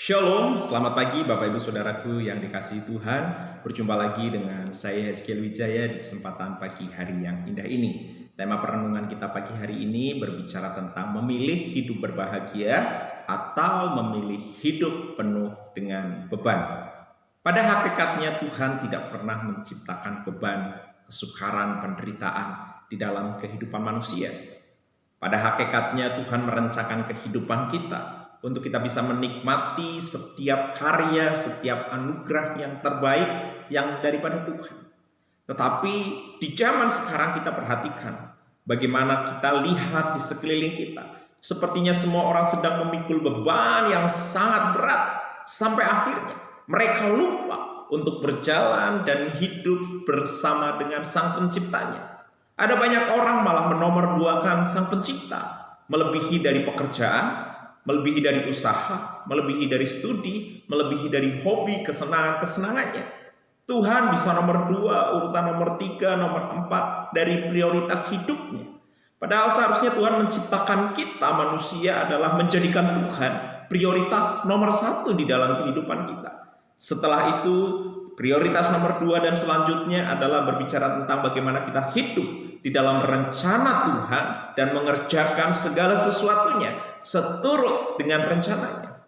Shalom, selamat pagi Bapak Ibu Saudaraku yang dikasihi Tuhan. Berjumpa lagi dengan saya Hezkiel Wijaya di kesempatan pagi hari yang indah ini. Tema perenungan kita pagi hari ini berbicara tentang memilih hidup berbahagia atau memilih hidup penuh dengan beban. Pada hakikatnya Tuhan tidak pernah menciptakan beban, kesukaran, penderitaan di dalam kehidupan manusia. Pada hakikatnya Tuhan merencanakan kehidupan kita untuk kita bisa menikmati setiap karya, setiap anugerah yang terbaik yang daripada Tuhan. Tetapi di zaman sekarang kita perhatikan bagaimana kita lihat di sekeliling kita. Sepertinya semua orang sedang memikul beban yang sangat berat sampai akhirnya mereka lupa untuk berjalan dan hidup bersama dengan Sang Penciptanya. Ada banyak orang malah menomorduakan Sang Pencipta, melebihi dari pekerjaan, melebihi dari usaha, melebihi dari studi, melebihi dari hobi, kesenangannya. Tuhan bisa nomor 2, urutan nomor 3, nomor 4 dari prioritas hidupnya. Padahal seharusnya Tuhan menciptakan kita manusia adalah menjadikan Tuhan prioritas nomor 1 di dalam kehidupan kita. Setelah itu prioritas nomor 2 dan selanjutnya adalah berbicara tentang bagaimana kita hidup di dalam rencana Tuhan dan mengerjakan segala sesuatunya seturut dengan rencananya.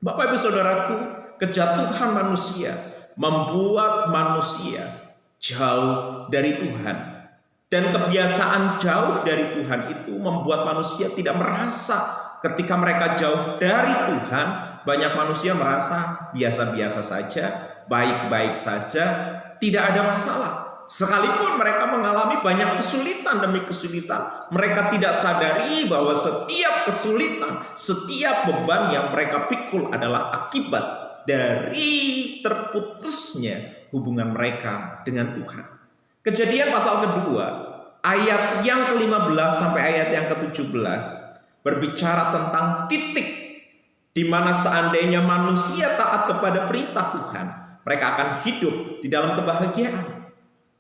Bapak Ibu Saudaraku, kejatuhan manusia membuat manusia jauh dari Tuhan. Dan kebiasaan jauh dari Tuhan itu membuat manusia tidak merasa ketika mereka jauh dari Tuhan. Banyak manusia merasa biasa-biasa saja, baik-baik saja, tidak ada masalah. Sekalipun mereka mengalami banyak kesulitan demi kesulitan, mereka tidak sadari bahwa setiap kesulitan, setiap beban yang mereka pikul adalah akibat dari terputusnya hubungan mereka dengan Tuhan. Kejadian pasal kedua, ayat yang ke-15 sampai ayat yang ke-17 berbicara tentang titik di mana seandainya manusia taat kepada perintah Tuhan, mereka akan hidup di dalam kebahagiaan.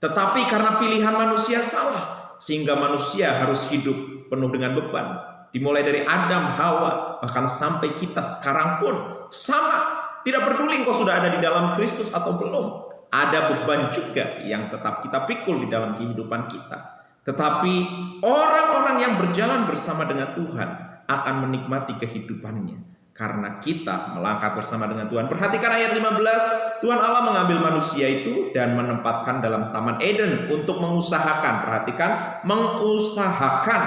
Tetapi karena pilihan manusia salah, sehingga manusia harus hidup penuh dengan beban. Dimulai dari Adam, Hawa, bahkan sampai kita sekarang pun sama. Tidak peduli engkau sudah ada di dalam Kristus atau belum, ada beban juga yang tetap kita pikul di dalam kehidupan kita. Tetapi orang-orang yang berjalan bersama dengan Tuhan akan menikmati kehidupannya karena kita melangkah bersama dengan Tuhan. Perhatikan ayat 15. Tuhan Allah mengambil manusia itu dan menempatkan dalam Taman Eden untuk mengusahakan. Perhatikan, mengusahakan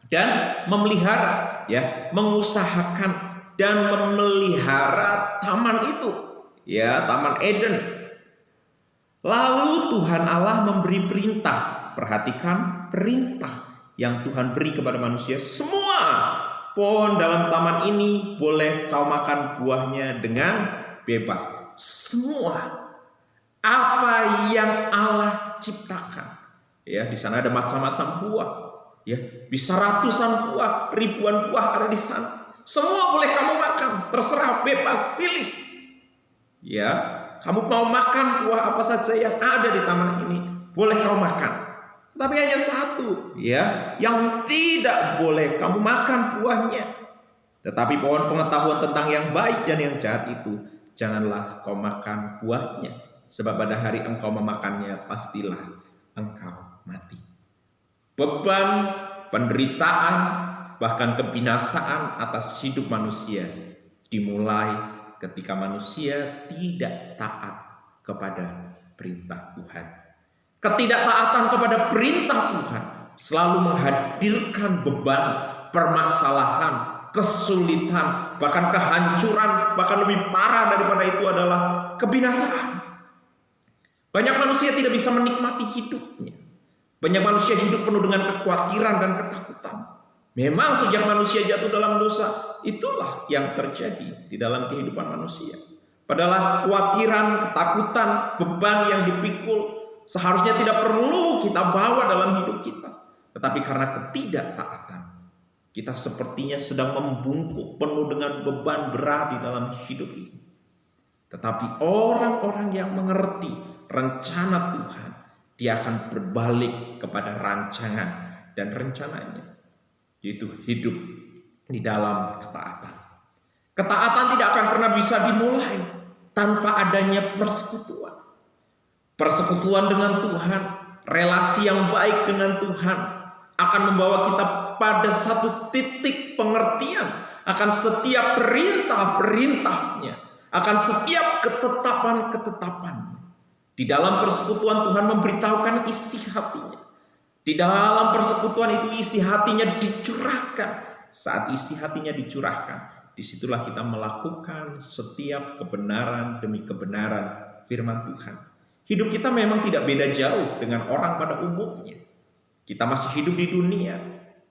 dan memelihara, ya, mengusahakan dan memelihara taman itu, ya, Taman Eden. Lalu Tuhan Allah memberi perintah. Perhatikan perintah yang Tuhan beri kepada manusia. Semua pohon dalam taman ini boleh kau makan buahnya dengan bebas. Semua apa yang Allah ciptakan. Ya, di sana ada macam-macam buah. Ya, bisa ratusan buah, ribuan buah ada di sana. Semua boleh kamu makan, terserah, bebas, pilih. Ya, kamu mau makan buah apa saja yang ada di taman ini, boleh kau makan. Tapi hanya satu, ya, yang tidak boleh kamu makan buahnya. Tetapi pohon pengetahuan tentang yang baik dan yang jahat itu, janganlah kau makan buahnya. Sebab pada hari engkau memakannya, pastilah engkau mati. Beban, penderitaan, bahkan kebinasaan atas hidup manusia dimulai ketika manusia tidak taat kepada perintah Tuhan. Ketidaktaatan kepada perintah Tuhan selalu menghadirkan beban, permasalahan, kesulitan, bahkan kehancuran, bahkan lebih parah daripada itu adalah kebinasaan. Banyak manusia tidak bisa menikmati hidupnya. Banyak manusia hidup penuh dengan kekhawatiran dan ketakutan. Memang sejak manusia jatuh dalam dosa, itulah yang terjadi di dalam kehidupan manusia. Padahal kekhawatiran, ketakutan, beban yang dipikul seharusnya tidak perlu kita bawa dalam hidup kita. Tetapi karena ketidaktaatan, kita sepertinya sedang membungkuk penuh dengan beban berat di dalam hidup ini. Tetapi orang-orang yang mengerti rencana Tuhan, dia akan berbalik kepada rancangan dan rencananya, yaitu hidup di dalam ketaatan. Ketaatan tidak akan pernah bisa dimulai tanpa adanya persekutuan. Persekutuan dengan Tuhan, relasi yang baik dengan Tuhan akan membawa kita pada satu titik pengertian akan setiap perintah-perintahnya, akan setiap ketetapan-ketetapannya. Di dalam persekutuan Tuhan memberitahukan isi hatinya. Di dalam persekutuan itu isi hatinya dicurahkan. Saat isi hatinya dicurahkan, disitulah kita melakukan setiap kebenaran demi kebenaran firman Tuhan. Hidup kita memang tidak beda jauh dengan orang pada umumnya. Kita masih hidup di dunia,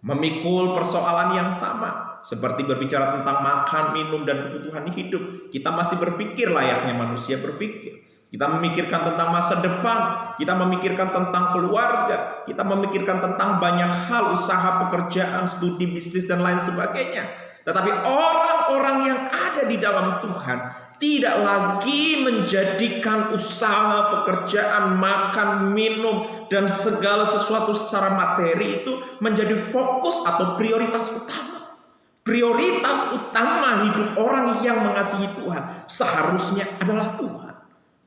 memikul persoalan yang sama. Seperti berbicara tentang makan, minum, dan kebutuhan hidup. Kita masih berpikir layaknya manusia berpikir. Kita memikirkan tentang masa depan, kita memikirkan tentang keluarga, kita memikirkan tentang banyak hal, usaha, pekerjaan, studi, bisnis, dan lain sebagainya. Tetapi orang-orang yang ada di dalam Tuhan tidak lagi menjadikan usaha, pekerjaan, makan, minum, dan segala sesuatu secara materi itu menjadi fokus atau prioritas utama. Prioritas utama hidup orang yang mengasihi Tuhan seharusnya adalah Tuhan.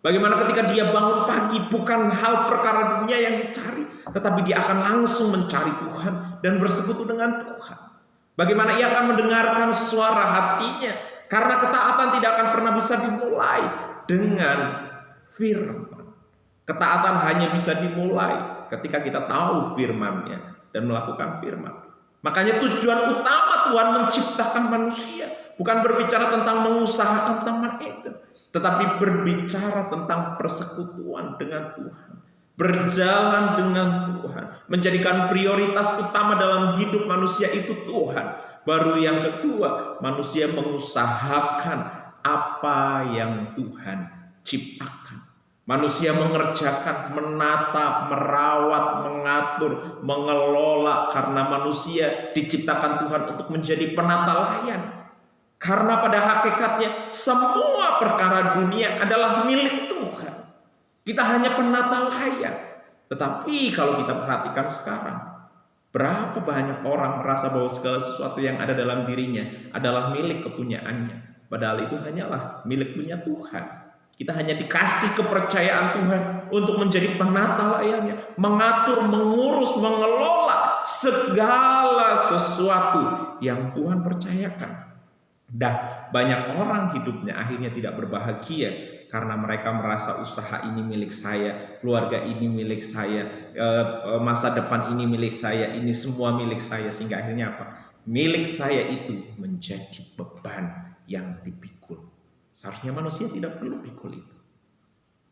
Bagaimana ketika dia bangun pagi, bukan hal perkara dunia yang dicari, tetapi dia akan langsung mencari Tuhan dan bersekutu dengan Tuhan. Bagaimana ia akan mendengarkan suara hatinya, karena ketaatan tidak akan pernah bisa dimulai dengan firman. Ketaatan hanya bisa dimulai ketika kita tahu firman-Nya dan melakukan firman. Makanya tujuan utama Tuhan menciptakan manusia bukan berbicara tentang mengusahakan Taman Eden, tetapi berbicara tentang persekutuan dengan Tuhan, berjalan dengan Tuhan, menjadikan prioritas utama dalam hidup manusia itu Tuhan. Baru yang kedua, manusia mengusahakan apa yang Tuhan ciptakan. Manusia mengerjakan, menata, merawat, mengatur, mengelola, karena manusia diciptakan Tuhan untuk menjadi penata layan. Karena pada hakikatnya semua perkara dunia adalah milik Tuhan. Kita hanya penata layan. Tetapi kalau kita perhatikan sekarang, berapa banyak orang merasa bahwa segala sesuatu yang ada dalam dirinya adalah milik kepunyaannya. Padahal itu hanyalah milik punya Tuhan. Kita hanya dikasih kepercayaan Tuhan untuk menjadi penata layannya, mengatur, mengurus, mengelola segala sesuatu yang Tuhan percayakan. Dan banyak orang hidupnya akhirnya tidak berbahagia karena mereka merasa usaha ini milik saya, keluarga ini milik saya, masa depan ini milik saya, ini semua milik saya. Sehingga akhirnya apa? Milik saya itu menjadi beban yang dipikul. Seharusnya manusia tidak perlu pikul itu.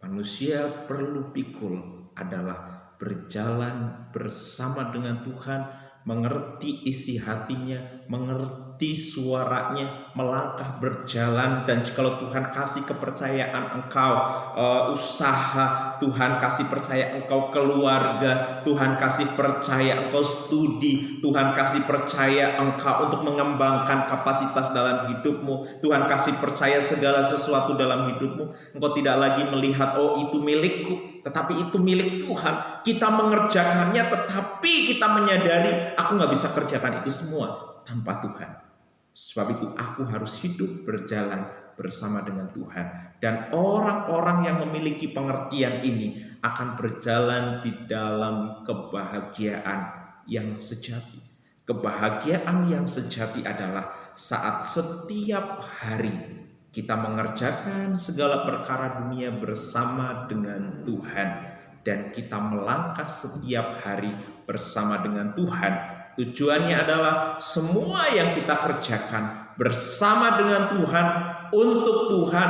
Manusia perlu pikul adalah berjalan bersama dengan Tuhan, mengerti isi hatinya, mengerti suaranya, melangkah berjalan. Dan jikalau Tuhan kasih kepercayaan engkau usaha, Tuhan kasih percaya engkau keluarga, Tuhan kasih percaya engkau studi, Tuhan kasih percaya engkau untuk mengembangkan kapasitas dalam hidupmu, Tuhan kasih percaya segala sesuatu dalam hidupmu, engkau tidak lagi melihat oh itu milikku, tetapi itu milik Tuhan. Kita mengerjakannya, tetapi kita menyadari aku gak bisa kerjakan itu semua tanpa Tuhan. Sebab itu aku harus hidup berjalan bersama dengan Tuhan. Dan orang-orang yang memiliki pengertian ini akan berjalan di dalam kebahagiaan yang sejati. Kebahagiaan yang sejati adalah saat setiap hari kita mengerjakan segala perkara dunia bersama dengan Tuhan, dan kita melangkah setiap hari bersama dengan Tuhan. Tujuannya adalah semua yang kita kerjakan bersama dengan Tuhan, untuk Tuhan,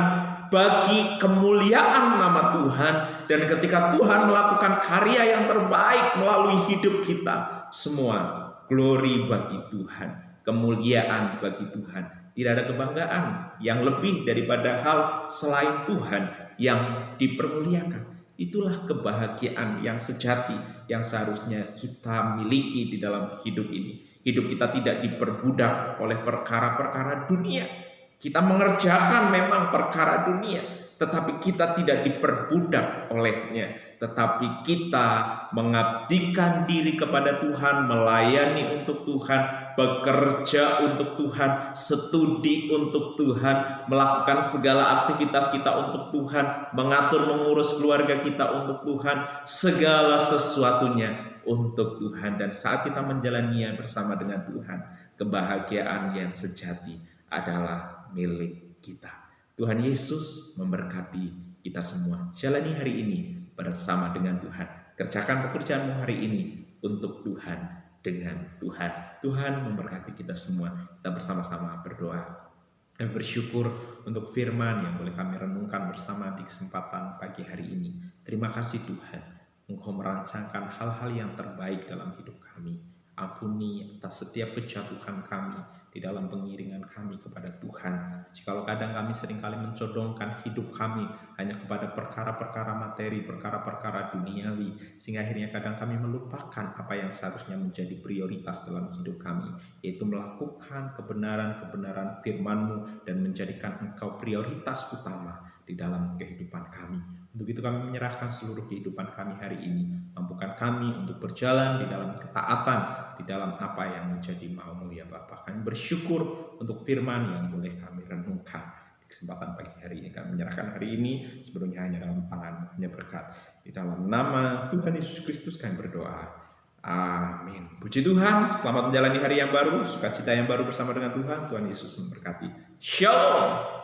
bagi kemuliaan nama Tuhan. Dan ketika Tuhan melakukan karya yang terbaik melalui hidup kita, semua glory bagi Tuhan, kemuliaan bagi Tuhan. Tidak ada kebanggaan yang lebih daripada hal selain Tuhan yang dipermuliakan. Itulah kebahagiaan yang sejati yang seharusnya kita miliki di dalam hidup ini. Hidup kita tidak diperbudak oleh perkara-perkara dunia. Kita mengerjakan memang perkara dunia, tetapi kita tidak diperbudak olehnya, tetapi kita mengabdikan diri kepada Tuhan, melayani untuk Tuhan, bekerja untuk Tuhan, studi untuk Tuhan, melakukan segala aktivitas kita untuk Tuhan, mengatur mengurus keluarga kita untuk Tuhan, segala sesuatunya untuk Tuhan. Dan saat kita menjalaninya bersama dengan Tuhan, kebahagiaan yang sejati adalah milik kita. Tuhan Yesus memberkati kita semua. Jalani hari ini bersama dengan Tuhan. Kerjakan pekerjaanmu hari ini untuk Tuhan, dengan Tuhan. Tuhan memberkati kita semua. Kita bersama-sama berdoa dan bersyukur untuk firman yang boleh kami renungkan bersama di kesempatan pagi hari ini. Terima kasih Tuhan, Engkau merancangkan hal-hal yang terbaik dalam hidup kami. Ampuni atas setiap kejatuhan kami di dalam pengiringan kami kepada Tuhan. Jikalau kadang kami seringkali mencodongkan hidup kami hanya kepada perkara-perkara materi, perkara-perkara duniawi, sehingga akhirnya kadang kami melupakan apa yang seharusnya menjadi prioritas dalam hidup kami, yaitu melakukan kebenaran-kebenaran firman-Mu dan menjadikan Engkau prioritas utama di dalam kehidupan kami. Untuk itu kami menyerahkan seluruh kehidupan kami hari ini. Mampukan kami untuk berjalan di dalam ketaatan, di dalam apa yang menjadi mau-Mu ya Bapa. Kami bersyukur untuk firman yang boleh kami renungkan. Di kesempatan pagi hari ini kami menyerahkan hari ini sebelumnya hanya dalam tangan, hanya berkat. Di dalam nama Tuhan Yesus Kristus kami berdoa. Amin. Puji Tuhan, selamat menjalani hari yang baru, sukacita yang baru bersama dengan Tuhan. Tuhan Yesus memberkati. Shalom.